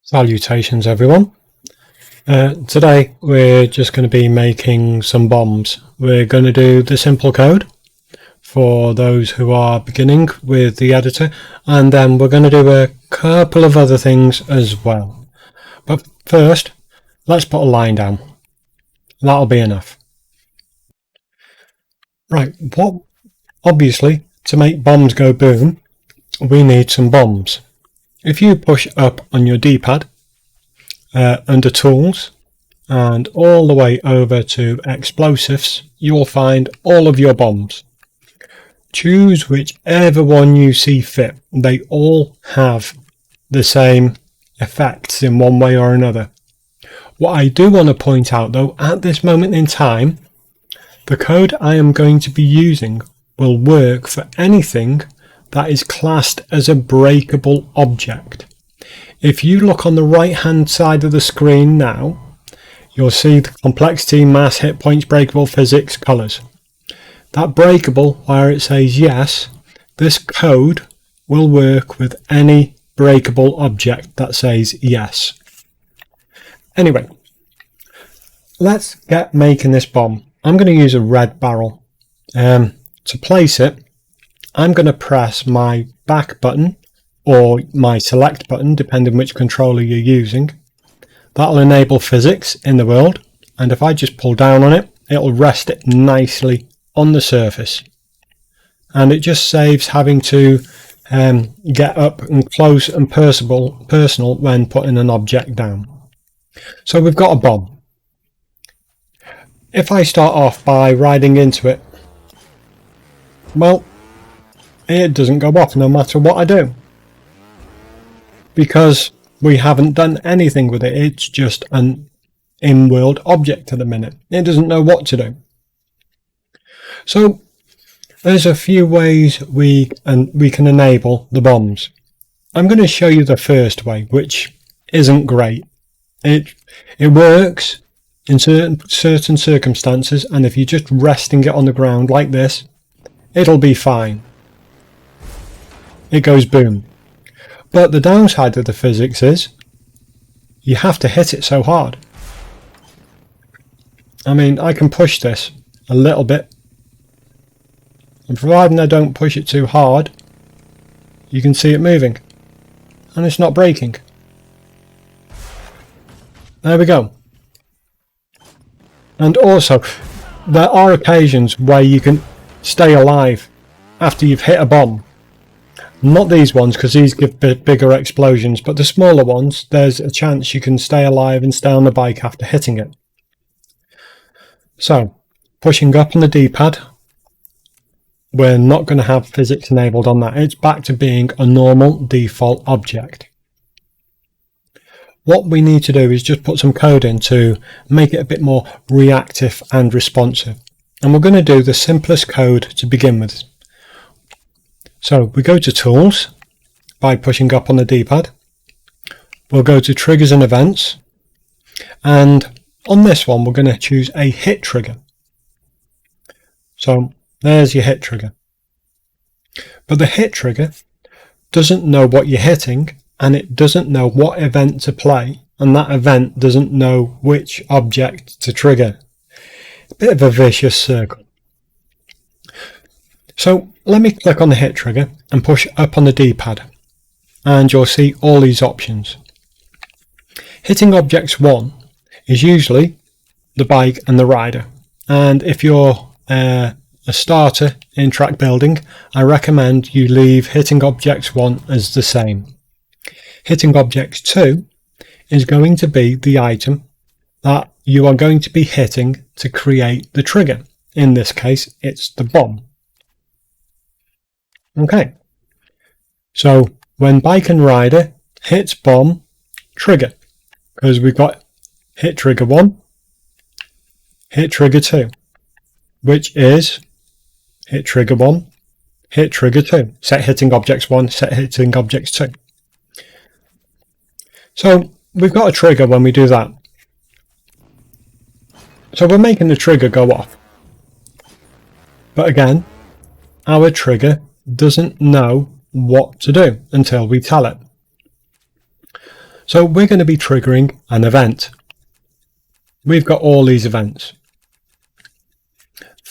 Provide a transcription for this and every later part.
Salutations everyone. Today we're just going to be making some bombs. We're going to do the simple code for those who are beginning with the editor, and then we're going to do a couple of other things as well. But first, let's put a line down. That'll be enough. Right, obviously to make bombs go boom, we need some bombs. If you push up on your D-pad under Tools and all the way over to Explosives, you'll find all of your bombs. Choose whichever one you see fit. They all have the same effects in one way or another. What I do want to point out though, at this moment in time, the code I am going to be using will work for anything that is classed as a breakable object. If you look on the right hand side of the screen now, you'll see the complexity, mass, hit points, breakable, physics, colours. That breakable, where it says yes, this code will work with any breakable object that says yes. Anyway, let's get making this bomb. I'm going to use a red barrel. To place it, I'm going to press my back button or my select button, depending which controller you're using. That'll enable physics in the world, and if I just pull down on it, it'll rest it nicely on the surface. And it just saves having to get up and close and personal when putting an object down. So we've got a bomb. If I start off by riding into it, well, it doesn't go off no matter what I do, because we haven't done anything with it. It's just an in-world object at the minute. It doesn't know what to do. So there's a few ways we can enable the bombs. I'm going to show you the first way, which isn't great. It works in certain circumstances, and if you're just resting it on the ground like this, it'll be fine. It goes boom. But the downside of the physics is you have to hit it so hard. I mean, I can push this a little bit, and providing I don't push it too hard, you can see it moving, and it's not breaking. There we go. And also, there are occasions where you can stay alive after you've hit a bomb. Not these ones, because these give bigger explosions, but the smaller ones, there's a chance you can stay alive and stay on the bike after hitting it. So, pushing up on the D-pad, we're not going to have physics enabled on that. It's back to being a normal default object. What we need to do is just put some code in to make it a bit more reactive and responsive. And we're going to do the simplest code to begin with. So we go to Tools by pushing up on the D-pad. We'll go to Triggers and Events. And on this one, we're going to choose a hit trigger. So there's your hit trigger. But the hit trigger doesn't know what you're hitting, and it doesn't know what event to play, and that event doesn't know which object to trigger. A bit of a vicious circle. So let me click on the hit trigger and push up on the D-pad, and you'll see all these options. Hitting objects 1 is usually the bike and the rider, and if you're a starter in track building, I recommend you leave hitting objects 1 as the same. Hitting objects 2 is going to be the item that you are going to be hitting to create the trigger. In this case, it's the bomb. Okay, so when bike and rider hits bomb, trigger, because we've got hit trigger 1, hit trigger 2, which is hit trigger 1, hit trigger 2, set hitting objects 1, set hitting objects 2. So we've got a trigger when we do that. So we're making the trigger go off. But again, our trigger doesn't know what to do until we tell it. So we're going to be triggering an event. We've got all these events.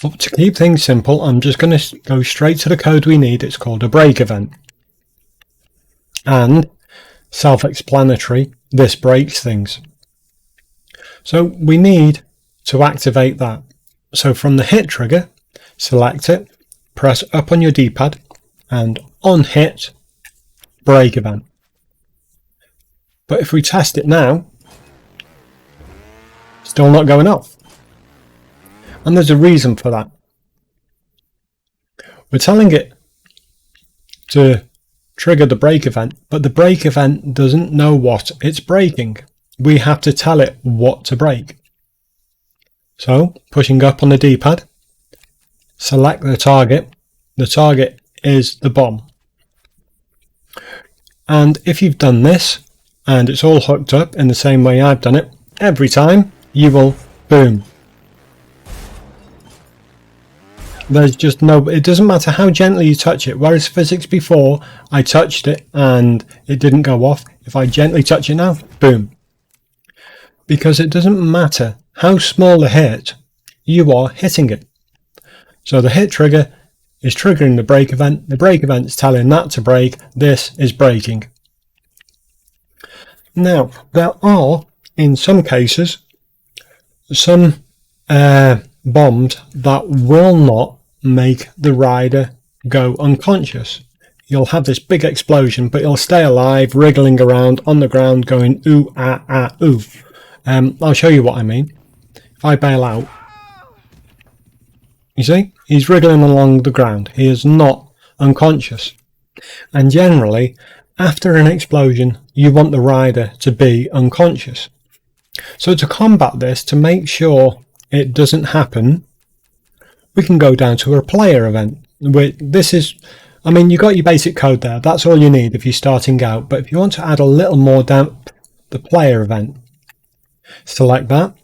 To keep things simple, I'm just going to go straight to the code we need. It's called a break event. And self-explanatory, this breaks things. So we need to activate that. So from the hit trigger, select it, press up on your D-pad, and on hit, break event. But if we test it now, still not going off. And there's a reason for that. We're telling it to trigger the break event, but the break event doesn't know what it's breaking. We have to tell it what to break. So, pushing up on the D-pad, select the target. The target is the bomb. And if you've done this, and it's all hooked up in the same way I've done it, every time you will boom. There's just no, it doesn't matter how gently you touch it. Whereas physics before, I touched it and it didn't go off. If I gently touch it now, boom. Because it doesn't matter how small the hit, you are hitting it. So the hit trigger is triggering the break event. The break event is telling that to break. This is breaking. Now, there are, in some cases, some bombs that will not make the rider go unconscious. You'll have this big explosion, but you'll stay alive, wriggling around on the ground, going ooh, ah, ah, ooh. I'll show you what I mean. If I bail out, you see, he's wriggling along the ground. He is not unconscious. And generally, after an explosion, you want the rider to be unconscious. So to combat this, to make sure it doesn't happen, we can go down to a player event. This is, I mean, you got your basic code there. That's all you need if you're starting out. But if you want to add a little more down the player event, select that,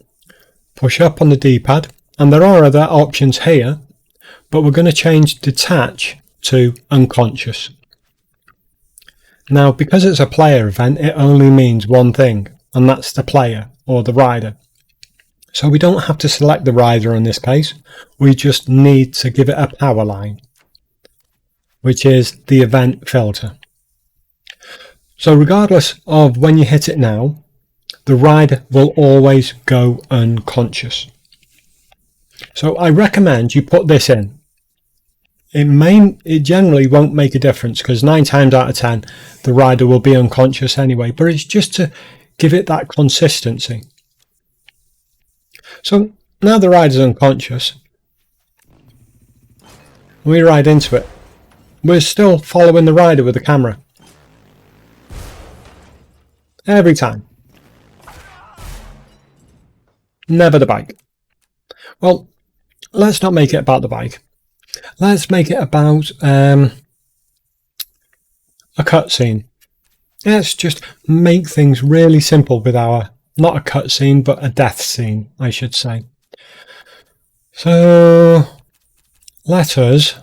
push up on the D-pad, and there are other options here, but we're going to change detach to unconscious. Now, because it's a player event, it only means one thing, and that's the player or the rider. So we don't have to select the rider in this case. We just need to give it a power line, which is the event filter. So regardless of when you hit it now, the rider will always go unconscious. So I recommend you put this in. It generally won't make a difference because 9 times out of 10 the rider will be unconscious anyway, but it's just to give it that consistency. So now the rider's unconscious, we ride into it. We're still following the rider with the camera. Every time. Never the bike. Well, let's not make it about the bike. Let's make it about a cutscene. Let's just make things really simple with our, not a cutscene, but a death scene, I should say. So let us,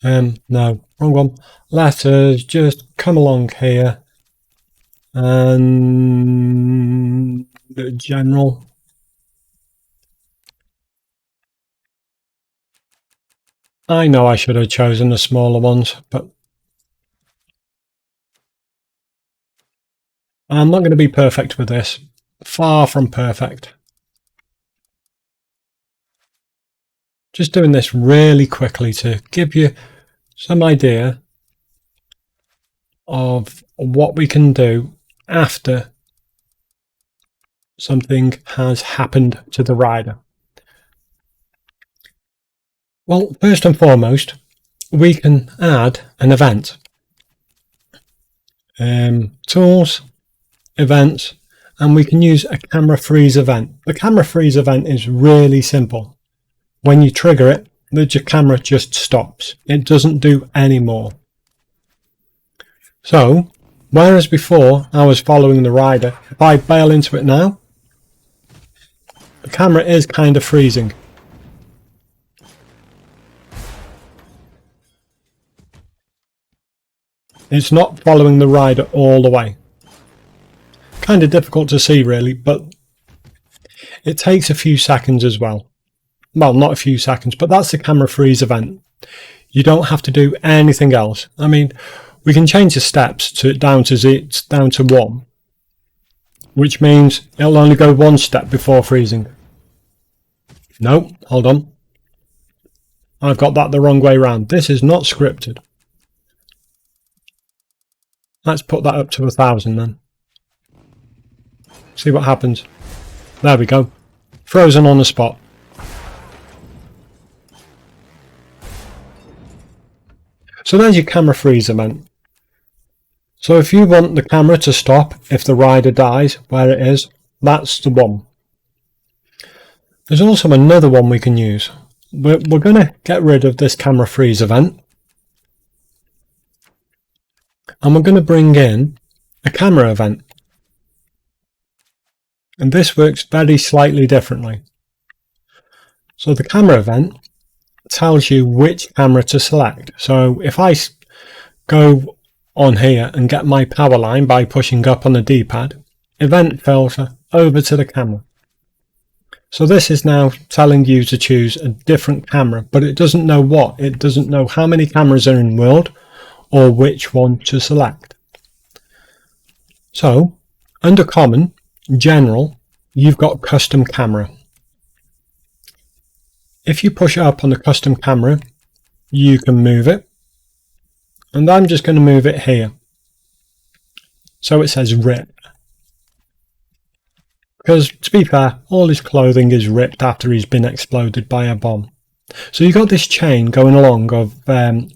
no, wrong one. Let us just come along here and general. I know I should have chosen the smaller ones, but I'm not going to be perfect with this. Far from perfect. Just doing this really quickly to give you some idea of what we can do after something has happened to the rider. Well, first and foremost, we can add an event. Tools, events, and we can use a camera freeze event. The camera freeze event is really simple. When you trigger it, the camera just stops. It doesn't do any more. So, whereas before I was following the rider, if I bail into it now, the camera is kind of freezing. It's not following the rider all the way. Kind of difficult to see really, but it takes a few seconds as well. Well, not a few seconds, but that's the camera freeze event. You don't have to do anything else. I mean, we can change the steps down to 1, which means it'll only go 1 step before freezing. No, hold on. I've got that the wrong way round. This is not scripted. Let's put that up to 1000 then. See what happens. There we go. Frozen on the spot. So there's your camera freeze event. So if you want the camera to stop if the rider dies where it is, that's the one. There's also another one we can use. We're going to get rid of this camera freeze event. And we're going to bring in a camera event. And this works very slightly differently. So the camera event tells you which camera to select. So if I go on here and get my power line by pushing up on the D-pad, event filter over to the camera. So this is now telling you to choose a different camera, but it doesn't know what. It doesn't know how many cameras are in world or which one to select. So under common, general, you've got custom camera. If you push up on the custom camera, you can move it. And I'm just going to move it here. So it says rip. Because to be fair, all his clothing is ripped after he's been exploded by a bomb. So you've got this chain going along of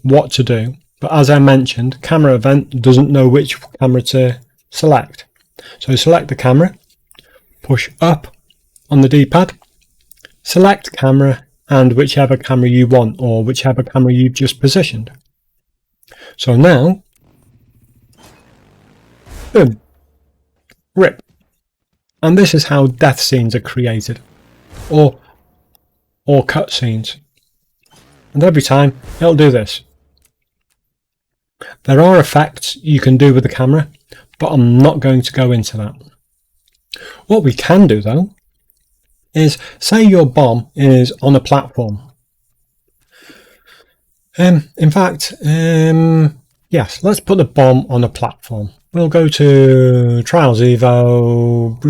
what to do. But as I mentioned, camera event doesn't know which camera to select. So select the camera, push up on the D-pad, select camera and whichever camera you want or whichever camera you've just positioned. So now, boom, rip. And this is how death scenes are created, or cut scenes. And every time it'll do this. There are effects you can do with the camera, but I'm not going to go into that. What we can do though is say your bomb is on a platform. In fact, yes, let's put the bomb on a platform. We'll go to Trials Evo,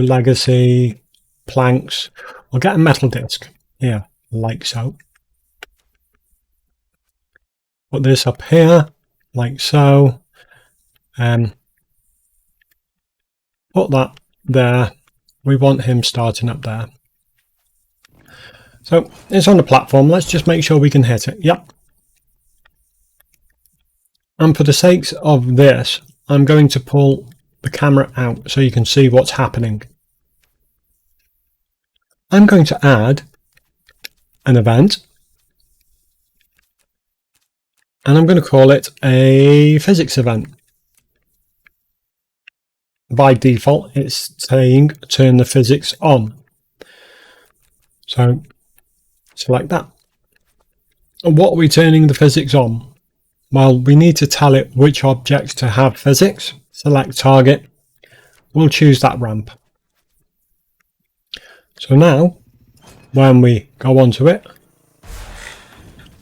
Legacy, Planks. We'll get a metal disc here, like so. Put this up here, like so. Put that there. We want him starting up there. So it's on the platform. Let's just make sure we can hit it. Yep. And for the sakes of this, I'm going to pull the camera out so you can see what's happening. I'm going to add an event. And I'm going to call it a physics event. By default, it's saying turn the physics on. So select that. And what are we turning the physics on? Well, we need to tell it which objects to have physics. Select target. We'll choose that ramp. So now, when we go onto it,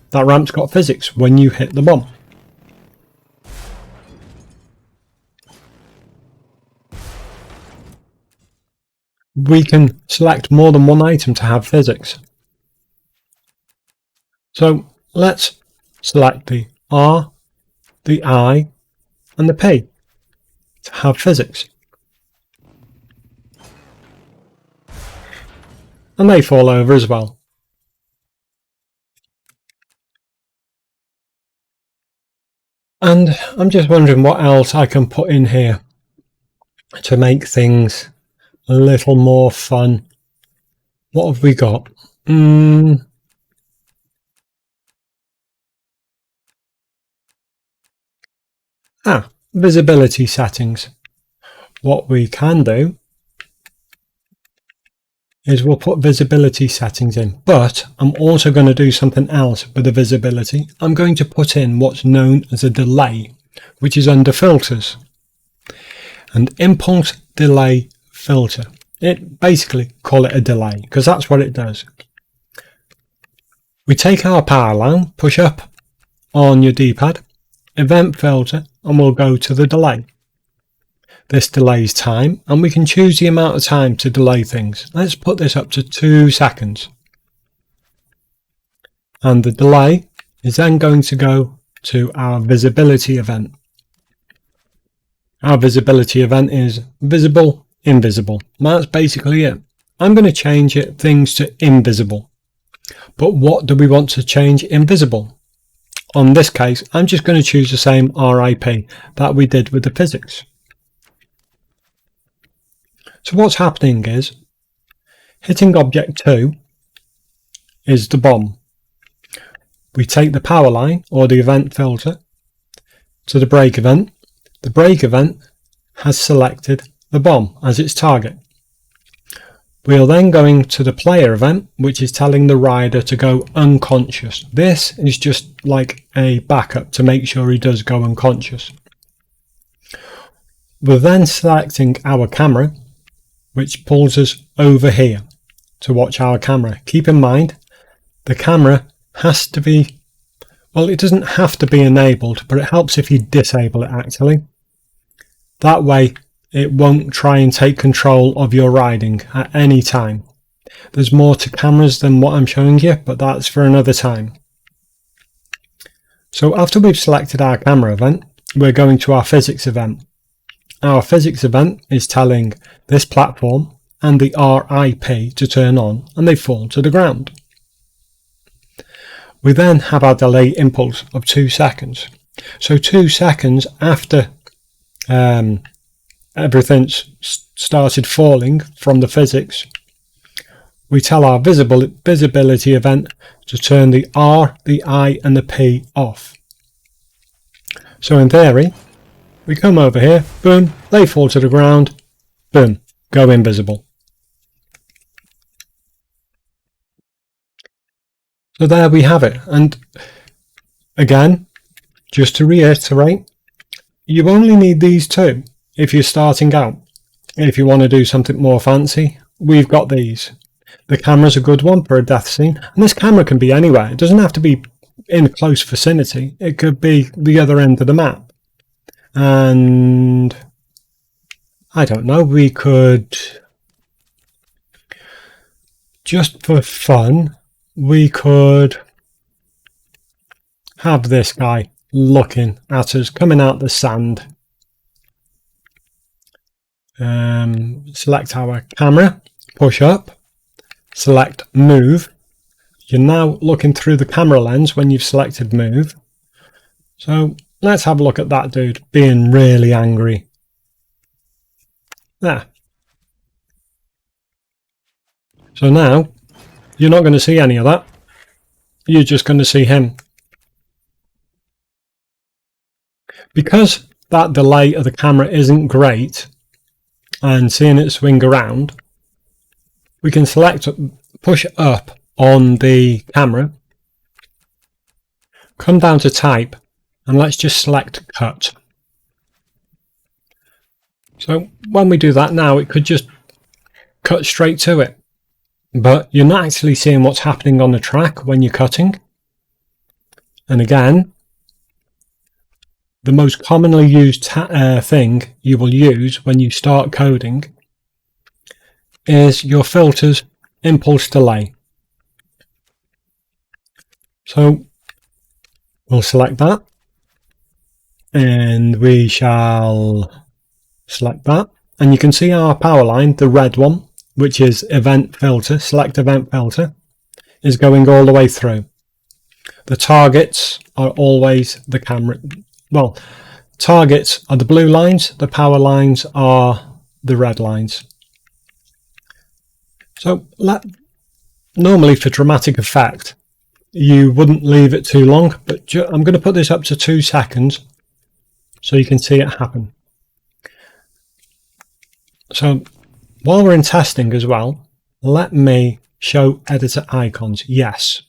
that ramp's got physics when you hit the bomb. We can select more than one item to have physics. So let's select the R, the I, and the P to have physics. And they fall over as well. And I'm just wondering what else I can put in here to make things a little more fun. What have we got? Visibility settings. What we can do is we'll put visibility settings in, but I'm also going to do something else with the visibility. I'm going to put in what's known as a delay, which is under filters, and impulse delay filter. It basically call it a delay because that's what it does. We take our power line, push up on your D-pad, event filter, and we'll go to the delay. This delays time, and we can choose the amount of time to delay things. Let's put this up to 2 seconds. And the delay is then going to go to our visibility event. Our visibility event is visible, invisible. That's basically it. I'm going to change things to invisible. But what do we want to change invisible? On this case, I'm just going to choose the same RIP that we did with the physics. So what's happening is, hitting object 2 is the bomb. We take the power line or the event filter to the break event. The break event has selected the bomb as its target. We are then going to the player event, which is telling the rider to go unconscious. This is just like a backup to make sure he does go unconscious. We're then selecting our camera, which pulls us over here to watch our camera. Keep in mind, the camera has to be, well, it doesn't have to be enabled, but it helps if you disable it actually. That way it won't try and take control of your riding at any time. There's more to cameras than what I'm showing you, but that's for another time. So after we've selected our camera event, we're going to our physics event. Our physics event is telling this platform and the RIP to turn on, and they fall to the ground. We then have our delay impulse of 2 seconds. So 2 seconds after everything's started falling from the physics, we tell our visibility event to turn the R, the I and the P off. So in theory, we come over here, boom, they fall to the ground, boom, go invisible. So there we have it. And again, just to reiterate, you only need these two if you're starting out. If you want to do something more fancy, we've got these. The camera's a good one for a death scene, and this camera can be anywhere. It doesn't have to be in a close vicinity. It could be the other end of the map. And I don't know, we could, just for fun, we could have this guy looking at us coming out the sand. Select our camera, push up, select move. You're now looking through the camera lens when you've selected move. So let's have a look at that dude being really angry. There. So now you're not going to see any of that. You're just going to see him. Because that delay of the camera isn't great and seeing it swing around, we can select push up on the camera, come down to type, and let's just select cut. So when we do that now, it could just cut straight to it. But you're not actually seeing what's happening on the track when you're cutting. And again, the most commonly used thing you will use when you start coding is your filters impulse delay. So we'll select that. And we shall select that, and you can see our power line, the red one, which is event filter, select event filter, is going all the way through. The targets are always the camera. Well, targets are the blue lines, the power lines are the red lines. So normally for dramatic effect, you wouldn't leave it too long, but I'm going to put this up to 2 seconds so you can see it happen. So while we're in testing as well, let me show editor icons. Yes.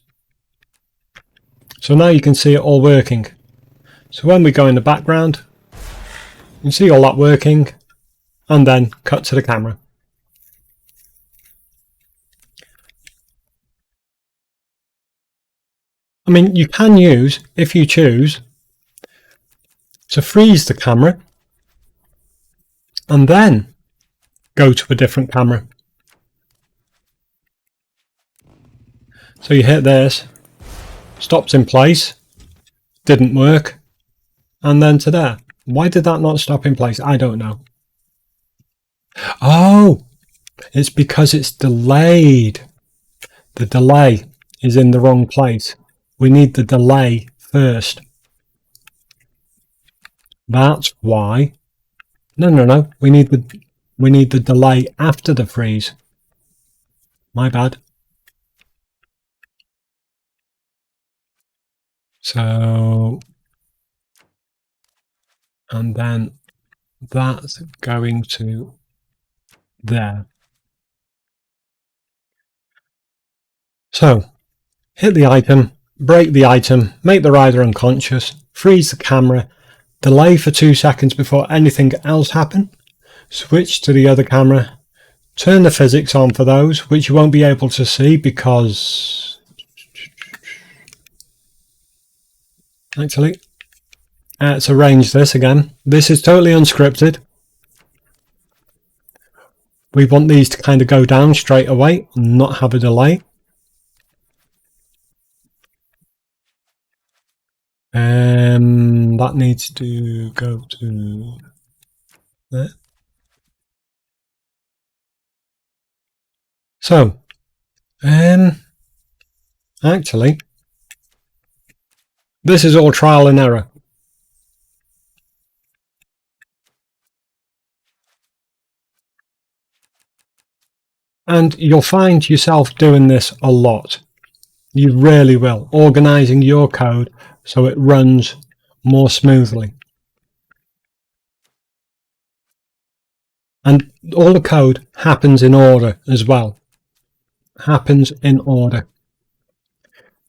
So now you can see it all working. So when we go in the background, you can see all that working, and then cut to the camera. I mean, you can use, if you choose, to freeze the camera and then go to a different camera. So you hit this, stops in place, didn't work, and then to there. Why did that not stop in place? I don't know. Oh, it's because it's delayed. The delay is in the wrong place. We need the delay first. That's why. No. We need the delay after the freeze. My bad. So, and then that's going to there. So, hit the item, break the item, make the rider unconscious, freeze the camera, delay for 2 seconds before anything else happens, switch to the other camera, turn the physics on for those, which you won't be able to see because... Actually, let's arrange this again. This is totally unscripted. We want these to kind of go down straight away and not have a delay. That needs to go to there. So, actually, this is all trial and error. And you'll find yourself doing this a lot. You really will. Organising your code so it runs more smoothly. And all the code happens in order as well. Happens in order.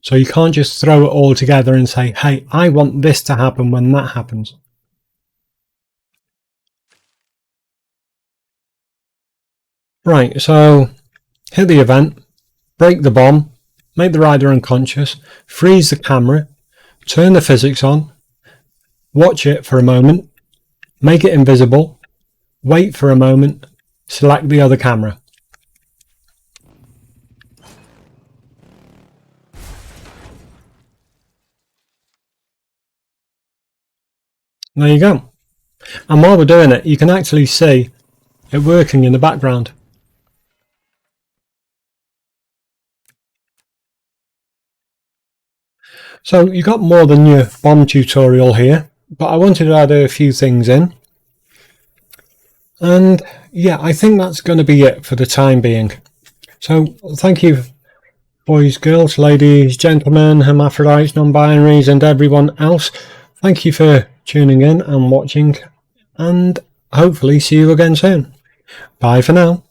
So you can't just throw it all together and say, hey, I want this to happen when that happens. Right, so hit the event, break the bomb, make the rider unconscious, freeze the camera, turn the physics on, watch it for a moment, make it invisible, wait for a moment, select the other camera. There you go. And while we're doing it, you can actually see it working in the background. So you got more than your bomb tutorial here, but I wanted to add a few things in. And yeah, I think that's going to be it for the time being. So thank you, boys, girls, ladies, gentlemen, hermaphrodites, non-binaries, and everyone else. Thank you for tuning in and watching, and hopefully see you again soon. Bye for now.